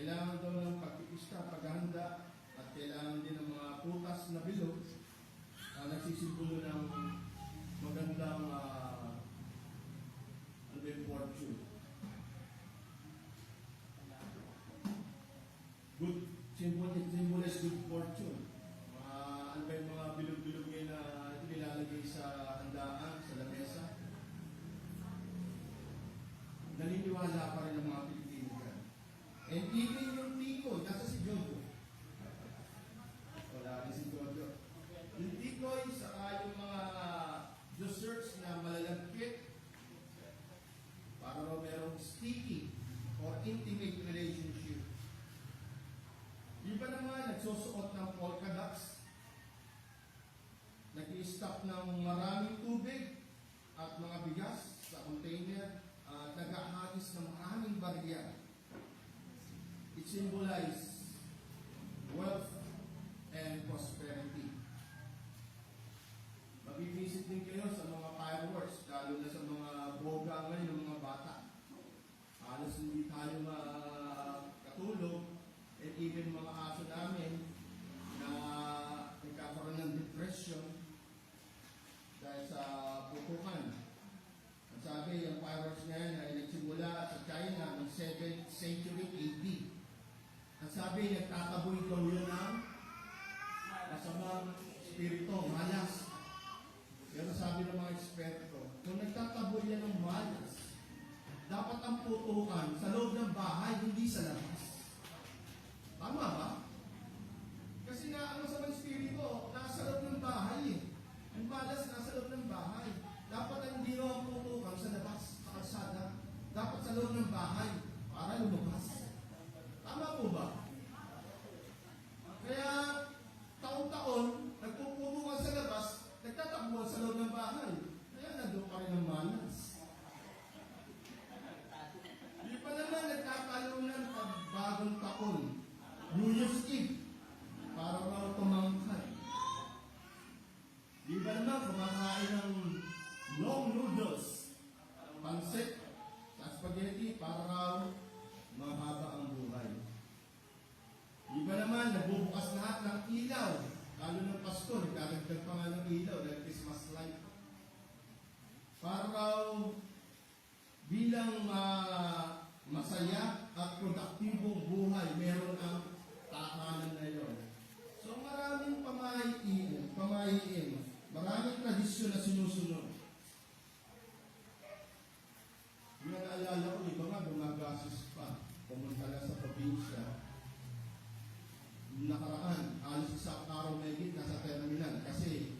Kailangan daw ng pagpipista, paghahanda, at kailangan din ng mga putas na bilog na nagsisimbolo ng magandang fortune. Good symbol, it symbolizes good fortune. Ano ba yung mga bilog-bilog ngayon na nilalagay sa handaan, sa lamesa? Naniniwala pa rin ang mga Pilipino dyan. And even yung tikoy, nasa si Jojo. Wala rin si Jojo. Yung tikoy, saka yung mga desserts na malalagkit, para raw merong sticky or intimate relationship. Iba naman, nagsusuot ng polka dots, nag-i-stop ng maraming tubig at mga bigas sa container, at nag-ahagis ng maraming barya. It symbolizes wealth and prosperity. Mag-visit din kayo sa mga fireworks, lalo na sa mga boga ngayon ng mga bata. Halos hindi tayo makatulog, and even mga aso namin na nagkakaroon ng depression dahil sa pupukan. Ang sabi, yung fireworks na yan ay nagsimula sa China ng 7th century AD. Ang sabi, nagtataboy daw yun ng masamang spirito, malas. Pero sabi ng mga eksperto, kung nagtataboy yan ng malas, dapat ang putukan sa loob ng bahay, hindi sa labas. Tama ba? Kasi nga, ang masamang spirito, nasa loob ng bahay eh. Ang malas nasa loob ng bahay. Dapat ang hindi mo ang putukan sa labas, sa kalsada. Dapat sa loob ng bahay, para lumabas. Tama po ba? Kaya, taon-taon, nagpuputukan sa labas, nagtatakbuhan sa loob ng bahay. Kaya nandun pa rin ang malas. Di pa naman nagkakalunan pag bagong taon. New Year's Eve, para raw tumangkad. Di ba naman kumakain ng long noodles, pansit, sa spaghetti, para raw mahaba ang buhay. Di ba naman nagbubukas lahat ng ilaw, lalo ng Pasko, nagdadagdag pa nga ng ilaw, like Christmas light. Para raw bilang masaya at produktibong buhay, meron ang tahanan na yun. So maraming pamahiin, maraming tradisyon na sinusunod. Yung naalala ko, iba nga gumagasos pa, pumunta lang sa probinsya. Nakaraan, halos isang araw na higit nasa terminal kasi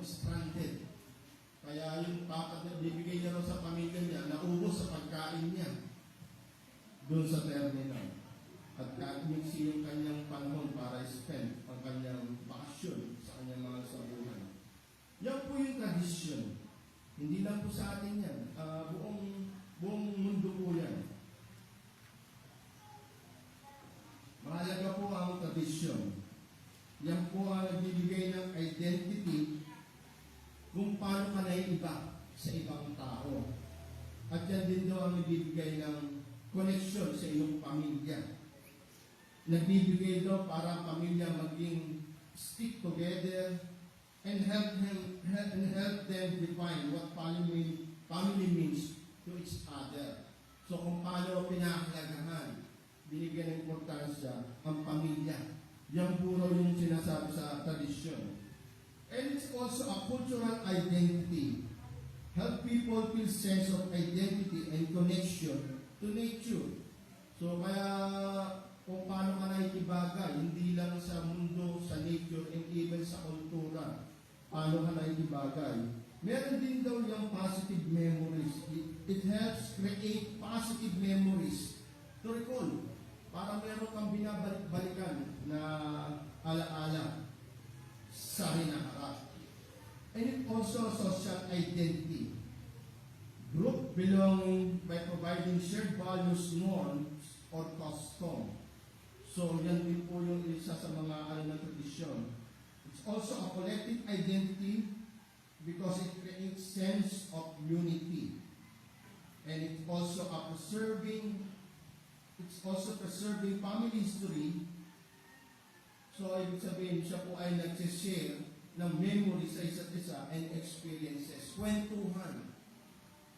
stranded. Kaya yung papat na bibigay niya sa pamilya niya, naubos sa pagkain niya doon sa terminal. At mixi yung kanyang panahon para spend ang kanyang bakasyon sa kanyang mga sabuhan. Yan po yung tradisyon. Hindi lang po sa atin yan. Buong mundo po yan. Mahalaga po ang tradisyon. Yan po ang nagbibigay ng identity kung paano ka naiiba sa ibang tao. At yan din daw ang nagbibigay ng connection sa iyong pamilya. Nagbibigay daw para ang pamilya maging stick together and help them define what family means to each other. So kung paano pinahalagahan, binigyan ng importansya ang pamilya. Yan puro yung sinasabi sa tradisyon. And it's also a cultural identity. Help people feel sense of identity and connection to nature. So kaya kung paano ka nakikibagay, hindi lang sa mundo, sa nature, and even sa kultura, paano ka nakikibagay. Meron din daw yung positive memories. It helps create positive memories to recall. Para meron kang binabalik-balikan na alaala sa hinaharap. And it also social identity. Group belonging by providing shared values, norms, or custom. So, yan din po yung isa sa mga na tradisyon. It's also a collective identity because it creates sense of unity. And it's also a preserving It's also preserving family history. So, ibig sabihin, siya po ay nag-share ng memory sa isa't isa and experiences. Kwentuhan.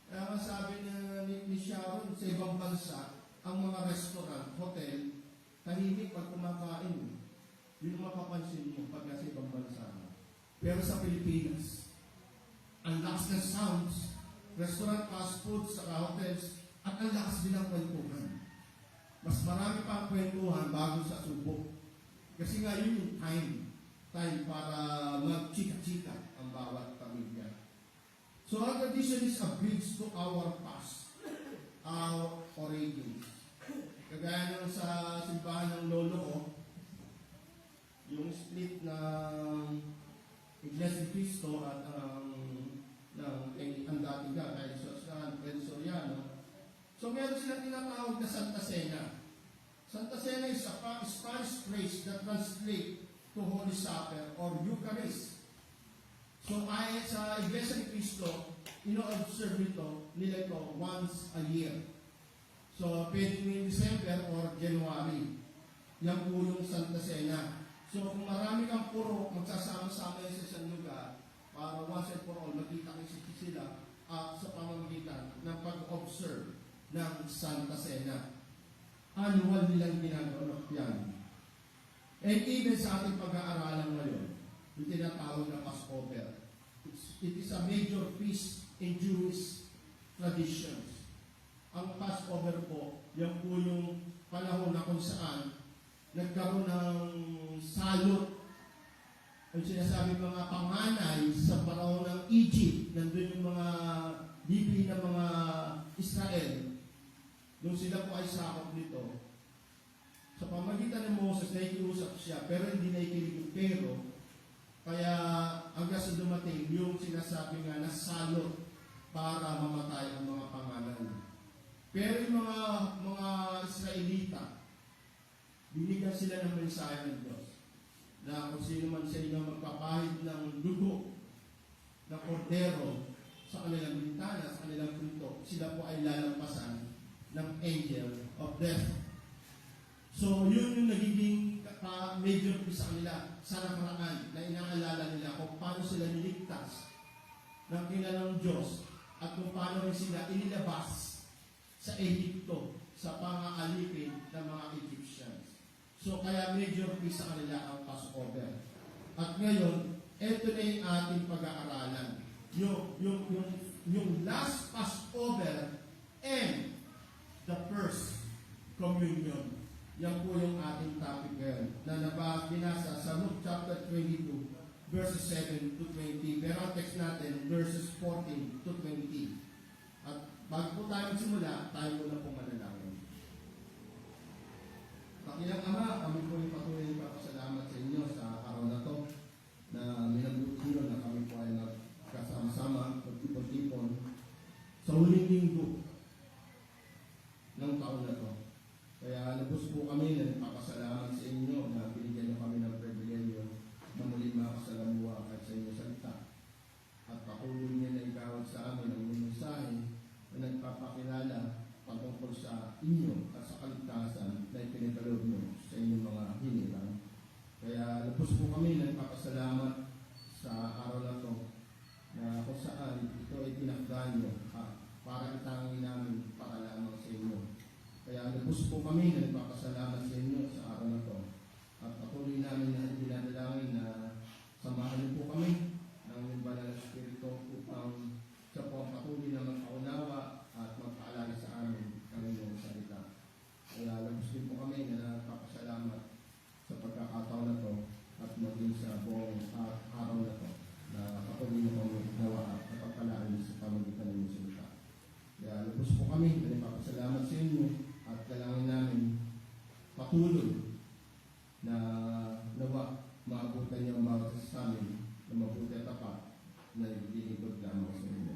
Kaya nga sabi ni Sharon, sa ibang bansa, ang mga restaurant, hotel, tahimik pag kumakain. Yun ang mapapansin mo pag nasa ibang bansa. Pero sa Pilipinas, ang lakas ng sounds, restaurant, fast food, saka hotels, at ang lakas din ng kwentuhan. Mas marami pa ang kwentuhan bago sa subok. Kasi nga yun yung time para mag-chika-chika ang bawat pamilya. So our tradition is a bridge to our past, our origins. Kagaya nung sa simbahan ng lolo ko, yung split ng Iglesia ni Cristo at ang dating kay Fred Soriano. So meron silang tinatawag na Santa Cena. Santa Cena is a Spanish phrase that translates to Holy Supper or Eucharist. So sa Iglesia ni Cristo, ino-observe nila ito once a year. So pwede in December or January. Yan po yung Santa Cena. So kung marami kang puro, magsasama-sama sa isang lugar, para once and for all, makita sila sa pamamagitan ng pag-observe ng Santa Cena. Annual nilang ginagawa yan. And even sa ating pag-aaralan ngayon, yung tinatawag na Passover. It is a major feast in Jewish traditions. Ang Passover po, yan po yung panahon na kung saan nagkaroon ng salot. Ang sinasabi mga panganay sa panahon ng Egypt, nandun yung mga libi ng mga Israel. Nung sila po ay sakop nito, sa pamagitan ng Moses, nakikiusap siya, pero hindi nakikinig yung pero. Kaya hanggang sa dumating yung sinasabi nga na salot para mamatay ang mga panganay. Pero yung mga Israelita, binigyan sila ng mensahe ng Diyos na kung sino man sa inyo magpapahid ng dugo ng kordero sa kanilang bintana, sa kanilang pinto, sila po ay lalampasan ng angel of death. So, yun yung nagiging major piece sa kanila sa nakaraan na inaalala nila kung paano sila niligtas ng kinalang Diyos at kung paano rin sila inilabas sa Egypto sa pangaalipin ng mga Egyptians. So, kaya major piece sa kanila ang Passover. At ngayon, ito na yung ating pag-aaralan. Yung last Passover and the first communion. Yan po yung ating topic ngayon na binasa sa Luke chapter 22, verses 7 to 20. Pero ang text natin, verses 14 to 20. At bago po tayo magsimula, tayo muna po manalangin. Pakilang Ama, kami po yung patuloy na papasalamat sa inyo sa araw na to na minabuti na kami po ay nagkasama-sama, magtipon-tipon sa huling linggo ng taon na to. Kaya lubos po kami na nagpapasalamat sa inyo na binigyan niyo kami ng pribileyo na muli makasalamuha at sa inyong salita. At patuloy niya na igawad sa amin ang mensahe na nagpapakilala patungkol sa inyo at sa kaligtasan na ipinagkaloob mo sa inyong mga hinilang. Kaya lubos po kami na nagpapasalamat sa araw na to na kung saan ito ay tinakda niyo para itangin namin para lamang sa inyo. Kaya lubos po kami na nagpapasalamat sa inyo sa araw na to. At patuloy namin na dinadalangin na samahan niyo po kami ng banal na Espiritu upang siya po ang patuloy na magpaunawa at magpaalala sa amin ng inyong salita. Kaya lubos din po kami na nagpapasalamat sa pagkakataon na to at maging sa buong araw na to na patuloy na kami nawa at pagpalaan sa pamagitan ng inyong salita. Kaya lubos po kami na nagpapasalamat sa inyo at kailangan namin patuloy na nawa maabutan niyo ang bawat sa amin na mabuti at tapat na naglilingkod lamang sa inyo.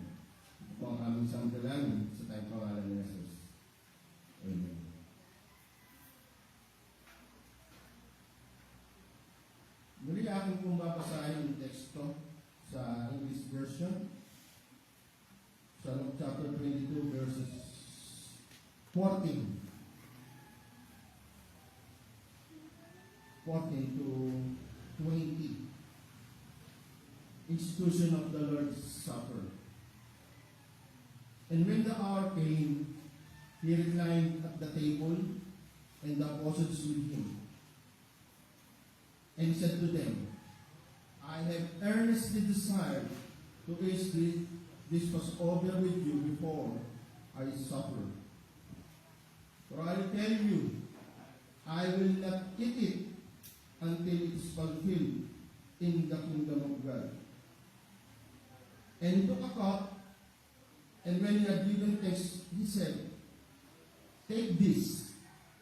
Ito ang aming samdalangin sa tayong pangalan ni Jesus. Amen. Muli aking pong babasahin yung teksto sa English version sa Luke chapter 22 verses 14 14 to 20. Institution of the Lord's Supper. And when the hour came, he reclined at the table, and the apostles with him. And he said to them, I have earnestly desired to eat this Passover with you before I suffer. For I tell you, I will not eat it until it is fulfilled in the kingdom of God. And he took a cup, and when he had given thanks, he said, take this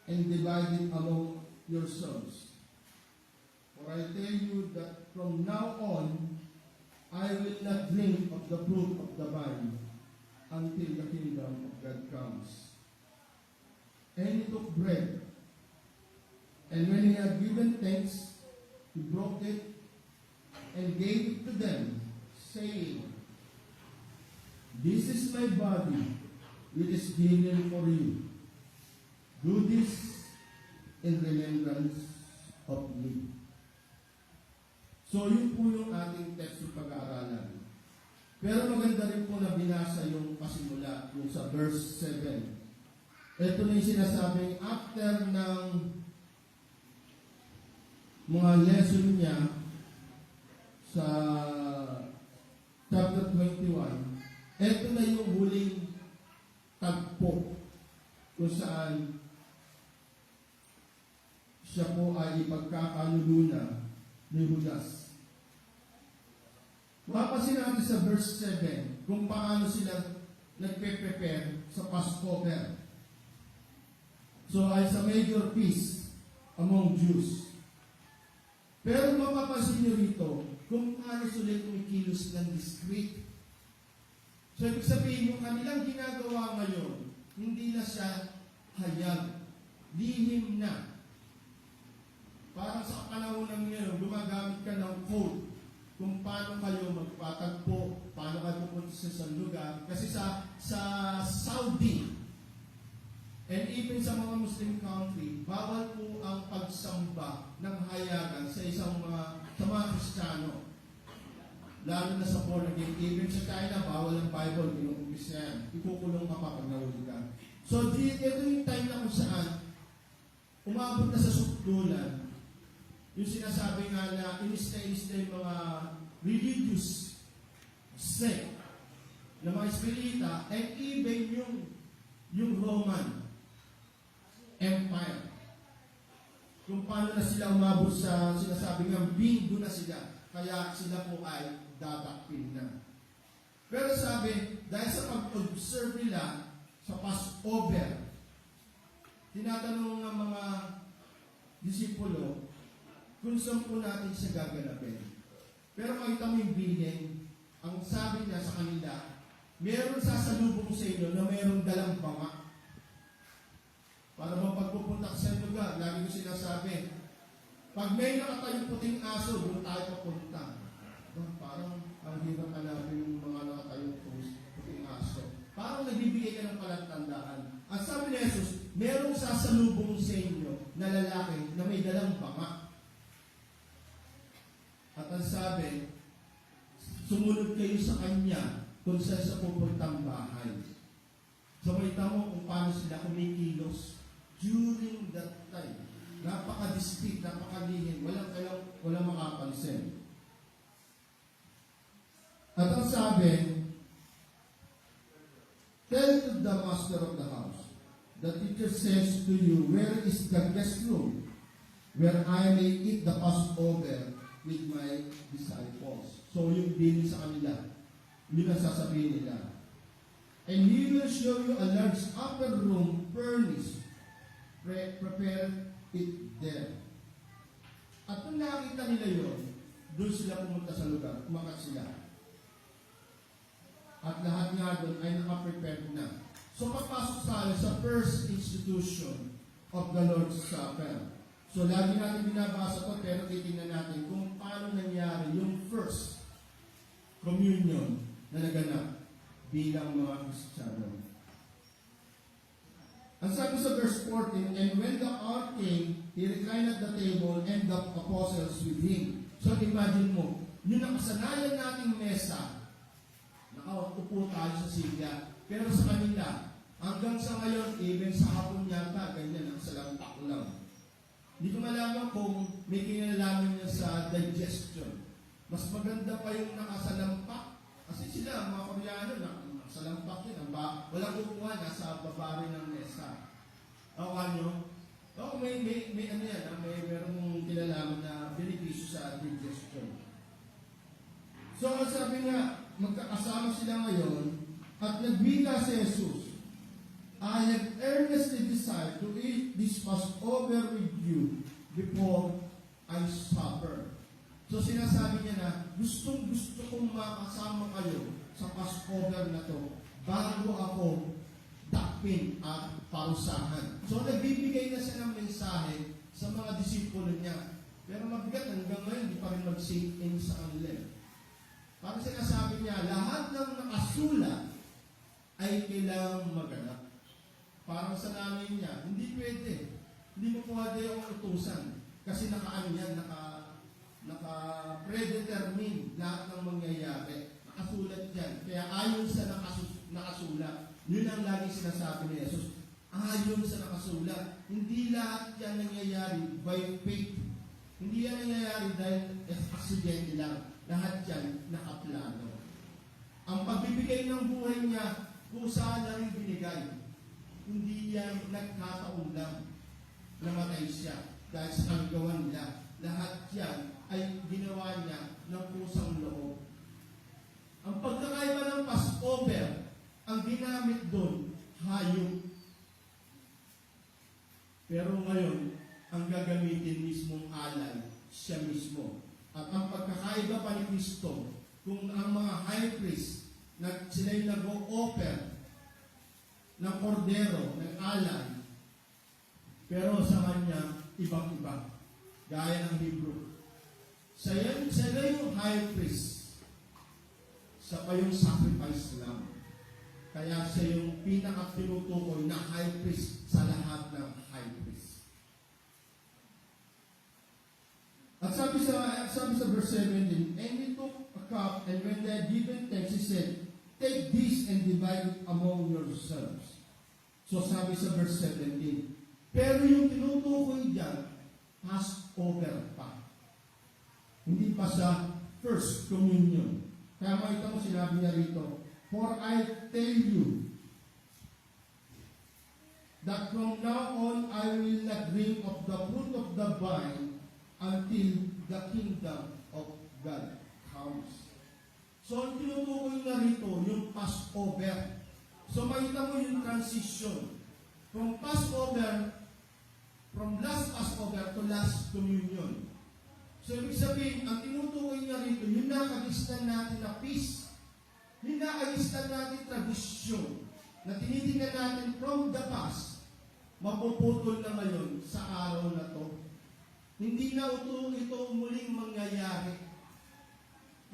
and divide it among yourselves. For I tell you that from now on, I will not drink of the fruit of the vine until the kingdom of God comes. And he took bread, and when he had given thanks, he broke it and gave it to them, saying, this is my body, which is given for you. Do this in remembrance of me. So yun po yung ating text ng pag-aaralan. Pero maganda rin po na binasa yung pasimula, yung sa verse 7. Ito na yung sinasabing after ng mga lesson niya sa chapter 21. Ito na yung huling tagpo kung saan siya po ay ipagkakaluluna ni Judas. Mapapansin natin sa verse 7 kung paano sila nagpe-prepare sa Passover. So, ay sa major feast among Jews. Pero mapapansin nyo rito kung paano sila kumikilos ng discreet. So, ibig sabihin, yung kanilang ginagawa ngayon, hindi na siya hayag, lihim na. Parang sa panahon ng ngayon, gumagamit ka ng code kung paano kayo magpatagpo, paano kayo pupunta sa isang lugar. Kasi sa Saudi, and even sa mga Muslim country, bawal po ang pagsamba ng hayagan sa mga Kristiyano. Lalo na sa born again. Even sa China, bawal ang Bible, pinukumpis na yan. Ikukulong ka pa pag nahuli ka. So, ito yung time na kung saan umabot na sa sukdulan. Yung sinasabi nga na inis na yung mga religious sect na mga Espirita, and even yung Roman Empire. Kung paano na sila umabot sa sinasabi nga, bingo na sila. Kaya sila po ay dadakpin na. Pero sabi, dahil sa pag-observe nila sa Passover, tinatanong ng mga disipulo kung saan po natin siya gaganapin. Pero makita mo yung bilhin, ang sabi niya sa kanila, meron sasalubong sa inyo na merong dalang banga. Para bang pagpupunta ka sa lugar, lagi ko sinasabi, pag may nakatayong puting aso, doon tayo papunta. Parang ang hirap hanapin yung mga nakatayong puting aso. Parang nagbibigay ka ng palatandaan. Ang sabi ni Jesus, merong sasalubong sa inyo na lalaki na may dalang banga. At ang sabi, sumunod kayo sa kanya kung saan sa pupuntang bahay. So makita mo kung paano sila kumikilos during that time. Napaka-distinct, napaka-lihim, walang makapansin. At ang sabi, tell to the master of the house, the teacher says to you, where is the guest room, where I may eat the Passover with my disciples. So yung din sa kanila, yun ang sasabihin nila. And he will show you a large upper room furnished. Prepare it there. At kung nakita nila yun, doon sila pumunta sa lugar, umakat sila. At lahat nga doon ay nakaprepare na. So papasok tayo sa first institution of the Lord's Supper. So lagi natin binabasa ito, pero titingnan natin kung paano nangyari yung first communion na naganap bilang mga Kristiyano. Ang sabi sa verse 14, and when the hour came, he reclined at the table, and the apostles with him. So imagine mo, yung nakasanayan nating mesa, nakaupo tayo sa silya, pero sa kanila, hanggang sa ngayon, even sa hapon yata, ganyan, nakasalampak lang. Hindi ko malaman kung may kinalaman niya sa digestion. Mas maganda pa yung nakasalampak. Kasi sila, mga Koreano, nakasalampak yun. Walang kukuha, nasa baba rin ng mesa. O ano? O may ano yan, merong kinalaman na benepisyo sa digestion. So, sabi nga, magkakasama sila ngayon, at nagwika si Jesus, I have earnestly desired to eat this Passover with you before I suffer. So sinasabi niya na, gusto kong makasama kayo sa Passover na to bago ako dakpin at parusahan. So nagbibigay na siya ng mensahe sa mga disipulo niya. Pero mabigat hanggang ngayon, hindi pa rin mag-sink in sa kanila. Parang sinasabi niya, lahat ng nakasulat ay kailangang maganap. Parang sa namin niya, hindi pwede. Hindi mo pwede yung utusan. Kasi naka-ano yan, naka-predetermine lahat ng mangyayari. Nakasulat yan. Kaya ayon sa nakasulat, yun ang lagi sinasabi ni Jesus. Ayon sa nakasulat. Hindi lahat yan nangyayari by faith. Hindi yan nangyayari dahil aksidente lang. Lahat yan nakaplano. Ang pagbibigay ng buhay niya, kung saan na rin binigay. Hindi yan nagkataon lang namatay siya dahil sa kagawan nila. Lahat yan ay ginawa niya ng pusang loob. Ang pagkakaiba ng Passover, ang ginamit doon, hayop. Pero ngayon, ang gagamitin mismong alay, siya mismo. At ang pagkakaiba pa ni Kristo, kung ang mga high priest, sila'y nag-o-offer ng kordero, ng alay, pero sa kanya, ibang-iba. Gaya ng Hebrew. Siya yung high priest. Sa pa yung sacrifice lang. Kaya siya yung pinaka-tinutukoy na high priest sa lahat ng high priest. At sabi sa verse 17, and he took a cup, and when they had given thanks, he said, take this and divide it among yourselves. So sabi sa verse 17, pero yung tinutukoy dyan, Passover pa. Hindi pa sa First Communion. Kaya makita mo sinabi niya rito, for I tell you, that from now on I will not drink of the fruit of the vine until the kingdom of God comes. So, ang tinutukoy na rito, yung Passover. So, makita mo yung transition. From last Passover to last communion. So, ibig sabihin, ang tinutukoy na rito, yung nakagistan natin na peace. Yung nakagistan natin tradisyon. Na tinitingnan natin from the past, mapuputol na ngayon sa araw na to. Hindi na ito muling mangyayari.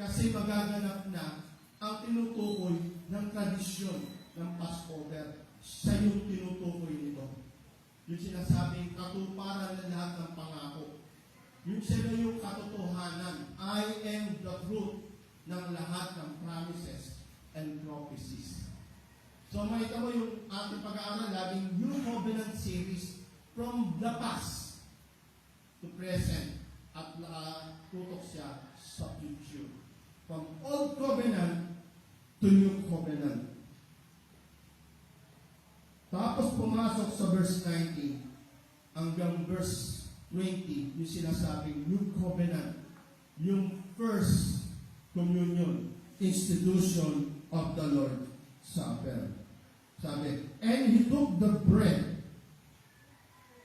Kasi magaganap na ang tinutukoy ng tradisyon ng Passover. Siya yung tinutukoy nito. Yung sinasabing katuparan ng lahat ng pangako. Yung siya yung katotohanan. I am the truth ng lahat ng promises and prophecies. So makita mo yung ating pag-aaral laging New Covenant series from the past to present at nakatutok siya sa future. From Old Covenant to New Covenant. Tapos pumasok sa verse 19 hanggang verse 20, yung sinasabing New Covenant, yung First Communion, institution of the Lord Supper. Sabi, and he took the bread,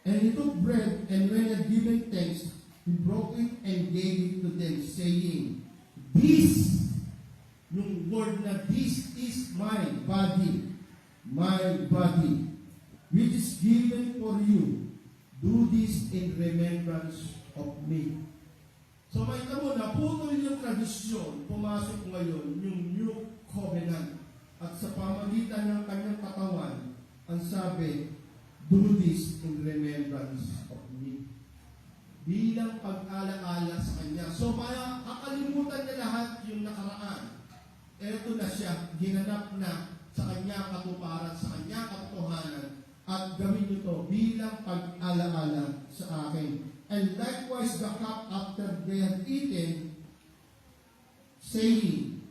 and when he had given thanks, he broke it and gave it to them, saying, this, yung word na this is my body, which is given for you. Do this in remembrance of me. So makita mo, naputol yung tradisyon, pumasok ngayon yung New Covenant. At sa pamagitan ng kanyang katawan, ang sabi, do this in remembrance of me. bilang pag-alaala sa Kanya. So, kaya kakalimutan na lahat yung nakaraan. Eto na siya, ginanap na sa Kanya katuparan, sa Kanya katotohanan, at gawin nito bilang pag-alaala sa akin. And likewise the cup after they had eaten, saying,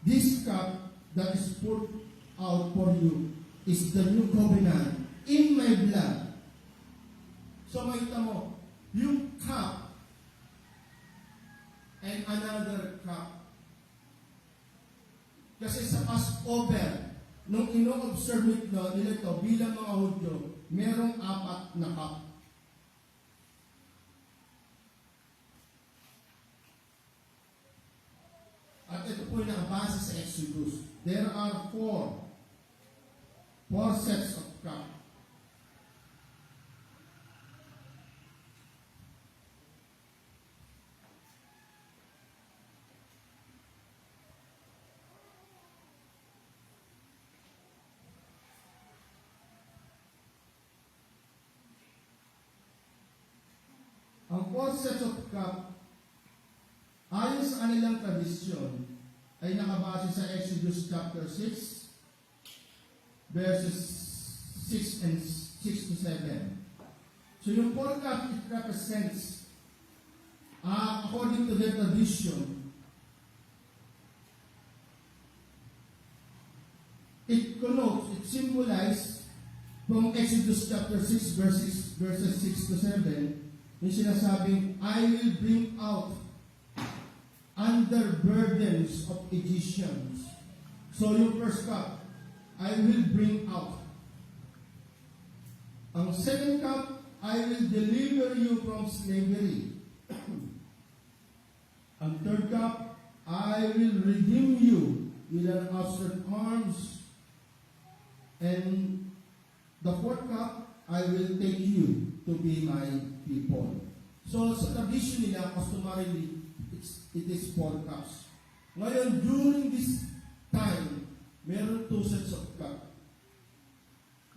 This cup that is poured out for you is the new covenant in my blood. So makita mo, yung cup and another cup. Kasi sa Passover, nung ino-observe nila ito bilang mga Hudyo, merong 4 na cup. At ito po yung nakabase sa Exodus. There are 4 sets of cup. Ang 4 sets of cup, ayon sa kanilang tradisyon, ay nakabase sa Exodus chapter 6, verses 6 and 6 to 7. So yung 4 cup, it represents, according to their tradition, it connotes, it symbolizes, from Exodus chapter 6, verses 6 to 7, yung sinasabing, I will bring out under burdens of Egyptians. So yung first cup, I will bring out. Ang second cup, I will deliver you from slavery. Ang third cup, I will redeem you with an outstretched arms. And the fourth cup, I will take you to be my people. So sa tradition nila, customarily, it is 4 cups. Ngayon, during this time, meron 2 sets of cup.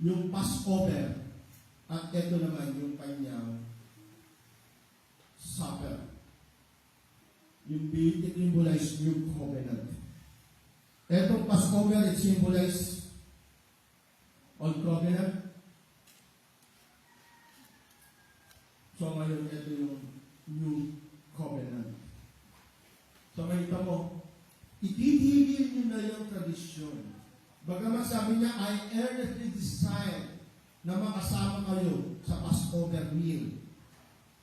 Yung Passover, at ito naman yung kanyang supper. Yung it symbolize new covenant. Etong Passover, it symbolize old covenant. So ngayon, ito yung new covenant. So makita mo, itihigil nyo na yung tradisyon. Bagaman sabi niya, I earnestly desire na makasama kayo sa Passover meal.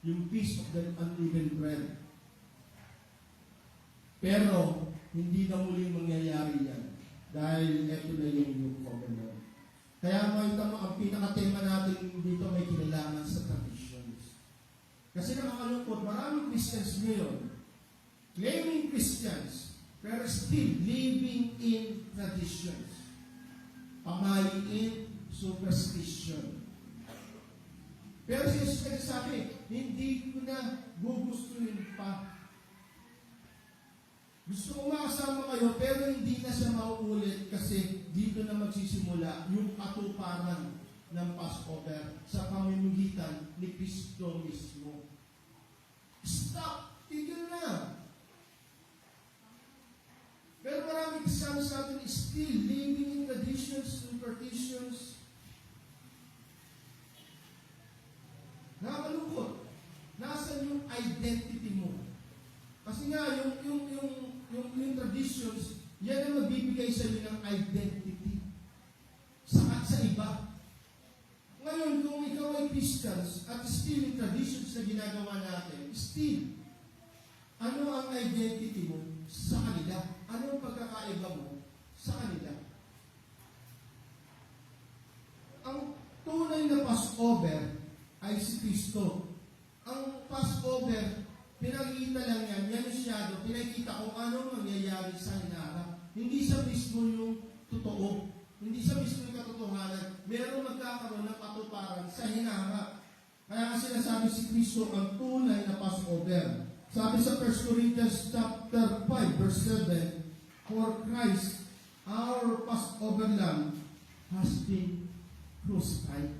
Yung feast of the unleavened bread. Pero, hindi na muling mangyayari yan. Dahil ito na yung new covenant. Kaya makita mo, ang pinaka-tema natin dito may kinalaman sa traditions. Kasi nakakalungkot, maraming Christians ngayon, claiming Christians, pero still living in traditions. Pamaliin, superstition. Pero si Jesus nagsasabi, hindi ko na gugustuhin pa. Gusto ko makasama kayo, pero hindi na siya mauulit kasi dito na magsisimula yung katuparan ng Passover sa pamimigitan ni Kristo mismo. Stop! Tigil na! Pero maraming kasama sa atin is still living in traditions, superstitions. Nakakalungkot. Nasaan yung identity mo? Kasi nga, yung traditions, yan ang magbibigay sa iyo ng identity sa iba. Ngayon, kung ikaw ay Christians at still yung traditions na ginagawa natin, still, ano ang identity mo sa kanila? Ano ang pagkakaiba mo sa kanila? Ang tunay na Passover ay si Kristo. Ang Passover, pinakikita lang yan siya, pinakikita kung anong mangyayari sa hinaharap. Hindi sa mismo yung totoo. Hindi sa mismo yung katotohanan. Merong magkakaroon ng katuparan sa hinaharap. Kaya nga sinasabi si Kristo ang tunay na Passover. Sabi sa 1 Corinthians chapter 5, verse 7, For Christ, our Passover Lamb, has been crucified.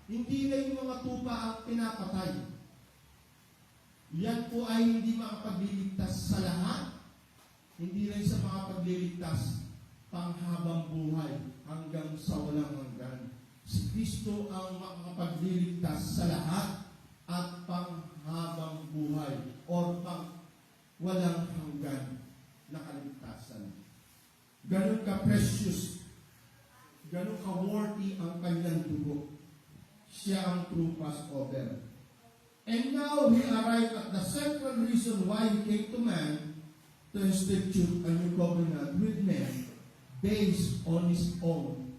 Hindi na yung mga tupa ang pinapatay. Yan po ay hindi makapagliligtas sa lahat. Hindi rin sa makapagliligtas panghabang buhay hanggang sa walang hanggan. Si Kristo ang makapagliligtas sa lahat at panghabang buhay o pang walang hanggan na kaligtasan. Ganun ka-precious, ganun ka-worthy ang kanyang dugo. Siya ang true Passover. And now we arrive at the central reason why He came to man to institute a new covenant with men based on His own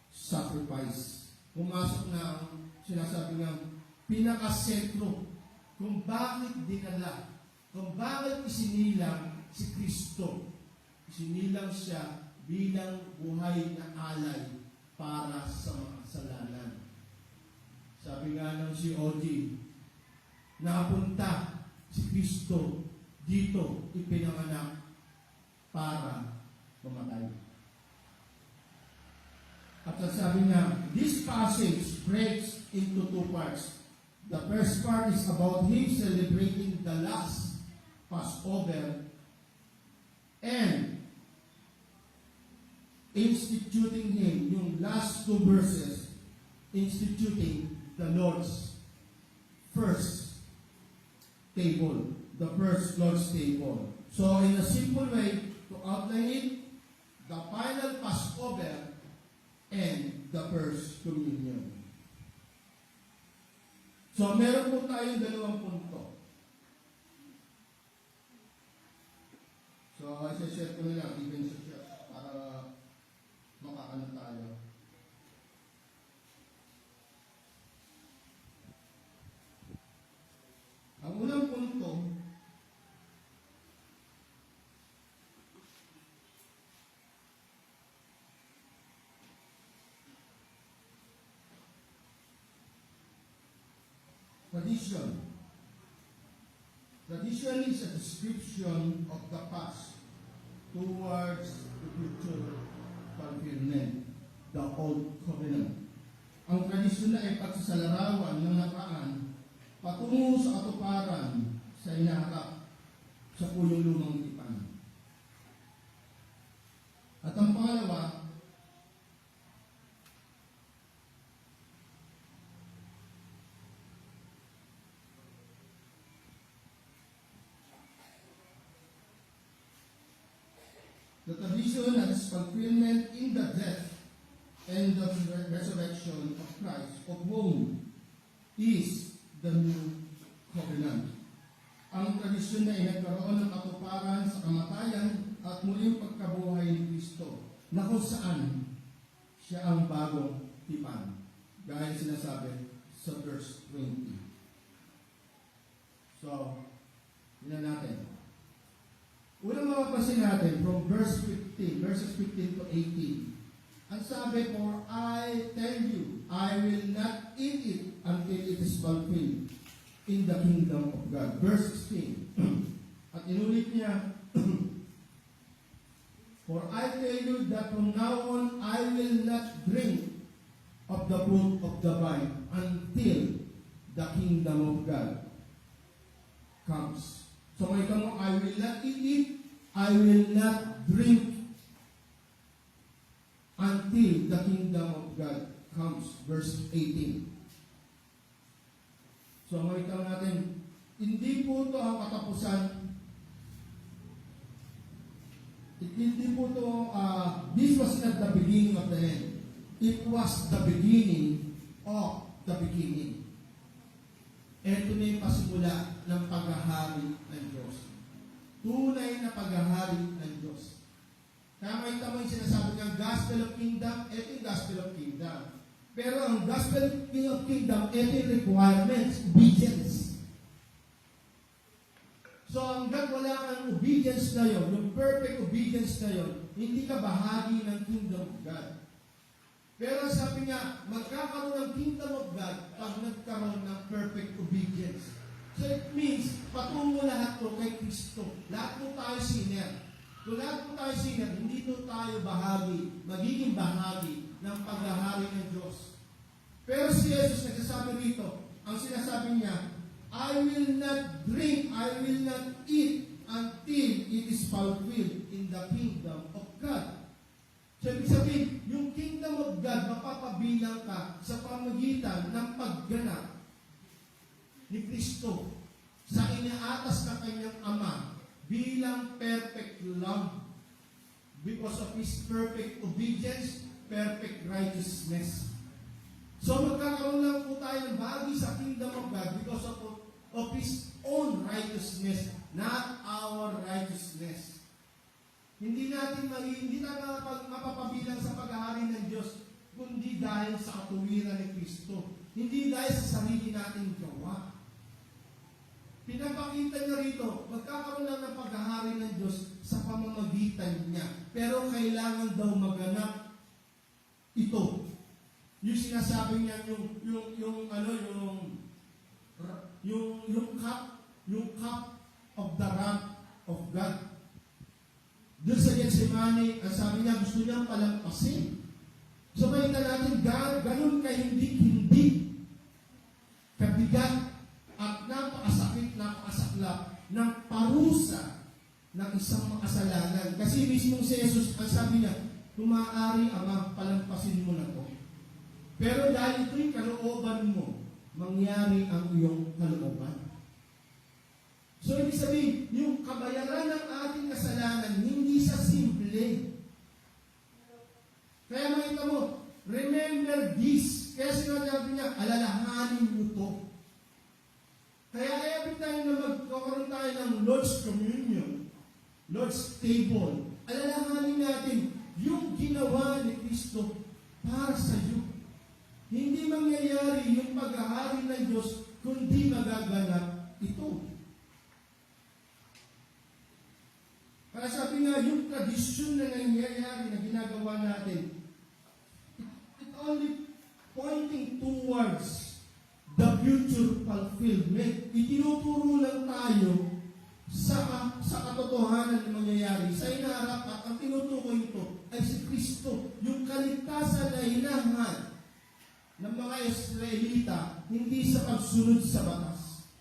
sacrifice. Pumasok na ang sinasabi ng pinakasentro kung bakit dinala, kung bakit isinilang si Kristo. Isinilang siya bilang buhay na alay para sa mga kasalanan. Sabi nga ng si O.G., napunta si Kristo dito, ipinanganak para pumatay. At sabi niya, this passage breaks into two parts. The first part is about Him celebrating the last Passover and instituting Him, yung last two verses, instituting the Lord's first table, the first Lord's table. So in a simple way, to outline it, the final Passover and the first communion. So meron po tayong dalawang punto. So isa-share ko na lang, even sa church, para makakano tayo. Ang unang punto, tradition. Tradition is a description of the past towards the future fulfillment, the Old Covenant. Ang tradisyon na ay pagsasalarawan ng nakaraan patungo sa katuparan sa inaharap sa pulong lumang tipan. At ang pangalawa, the tradition has fulfillment in the death and the resurrection of Christ, of whom is the new covenant. Ang tradisyon na ay nagkaroon ng katuparan sa kamatayan at muling pagkabuhay ni Kristo, na kung saan siya ang bagong tipan, gaya sinasabi sa verse 20. So, yun natin. Unang mapapansin natin from verse 15, verses 15 to 18. Ang sabi, for I tell you, I will not eat it until it is fulfilled in the kingdom of God. Verse 16. At inulit niya, for I tell you that from now on, I will not drink of the fruit of the vine until the kingdom of God comes. So may kamo, I will not eat it, I will not drink until the kingdom of God comes. Verse 18. So makita natin, hindi po ito ang katapusan. Hindi po ito, this was not the beginning of the end. It was the beginning of the beginning. Ito na yung pasimula ng paghahari ng Diyos. Tunay na paghahari ng Diyos. Kaya makita mo yung sinasabi ng gospel of kingdom, ito yung gospel of kingdom. Pero ang gospel of kingdom, ito yung requirements, obedience. So hanggang wala kang obedience na yun, yung perfect obedience na yun, hindi ka bahagi ng kingdom of God. Pero sabi niya, magkakaroon ng kingdom of God pag nagkaroon ng perfect obedience. So it means, patungo lahat po kay Kristo. Lahat po tayo sinner. Kung lahat po tayo sinner, hindi po tayo bahagi, magiging bahagi ng paghahari ng Diyos. Pero si Jesus nagsasabi rito, ang sinasabi niya, I will not drink, I will not eat until it is fulfilled in the kingdom of God. So, ibig sabihin, yung kingdom of God, mapapabilang ka sa pamagitan ng pagganap ni Kristo sa inaatas na kanyang Ama bilang perfect love because of His perfect obedience, perfect righteousness. So, magkakaroon lang po tayo ng bagay sa kingdom of God because of His own righteousness, not our righteousness. Hindi natin mapapabilang sa paghahari ng Diyos, kundi dahil sa katuwiran ni Kristo. Hindi dahil sa sarili nating gawa. Pinapakita niya rito, magkakaroon lang ng paghahari ng Diyos sa pamamagitan niya. Pero kailangan daw maganap ito. Yung sinasabi niya, yung cup of the wrath of God. Doon sa Getsemani, ang sabi niya, gusto niyang palampasin. So, makita natin, ganun ka hindi kabigat at napakasakit, napakasaklap ng parusa ng isang makasalanan. Kasi mismong si Jesus, ang sabi niya, kung maaari, Ama, palampasin mo na to. Pero dahil ito'y kalooban mo, mangyari ang iyong kalooban. So, ibig sabihin, yung kabayaran ng ating kasalanan, hindi sa simple. Kaya makita mo, remember this. Kaya sinasabi niya, alalahanin mo to. Kaya every time na magkakaroon tayo ng Lord's Communion, Lord's Table, alalahanin natin yung ginawa ni Kristo para sa iyo. Hindi mangyayari yung paghahari ng Diyos, kundi magaganap ito. Kaya sabi nga, yung tradisyon na nangyayari na ginagawa natin, it only pointing towards the future fulfillment. Itinuturo lang tayo sa katotohanan na mangyayari. Sa inaharap at ang tinutukoy ito ay si Kristo. Yung kaligtasan na hinahan ng mga Israelita, hindi sa pagsunod sa batas.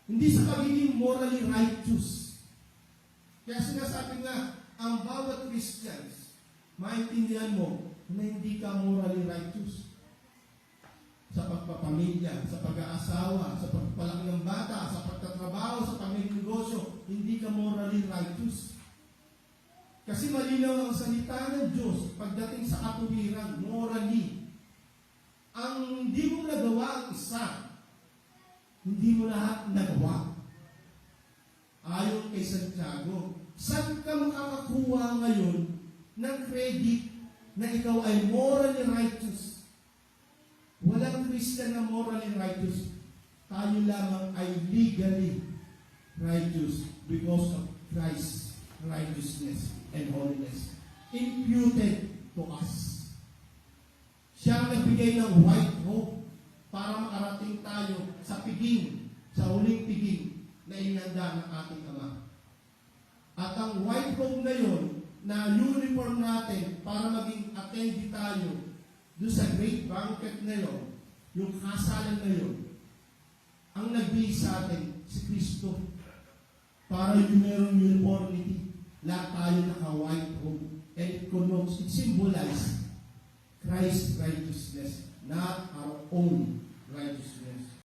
Hindi sa pagiging morally righteous. Kaya sinasabi nga, ang bawat Christians, maintindihan mo na hindi ka morally righteous. Sa pagpapamilya, sa pag-aasawa, sa pagpalaki ng bata, sa pagtatrabaho, sa pag-negosyo, hindi ka morally righteous. Kasi malinaw ang salita ng Diyos pagdating sa katuwiran, morally. Ang hindi mo nagawa ang isa, hindi mo lahat nagawa. Ayon kay Santiago, saan ka makakakuha ngayon ng credit na ikaw ay morally righteous? Walang Christian na morally righteous. Tayo lamang ay legally righteous because of Christ's righteousness and holiness imputed to us. Siya ang nagbigay ng white robe para makarating tayo sa piging, sa huling piging na inanda ng ating Ama. At ang white robe na yun, na uniform natin para maging attendee tayo doon sa great banquet na yun, yung kasalan na yun, ang nagbigay sa atin si Kristo para yung merong uniformity. Lahat tayo naka-white robe. And it connotes, it symbolizes Christ's righteousness, not our own righteousness.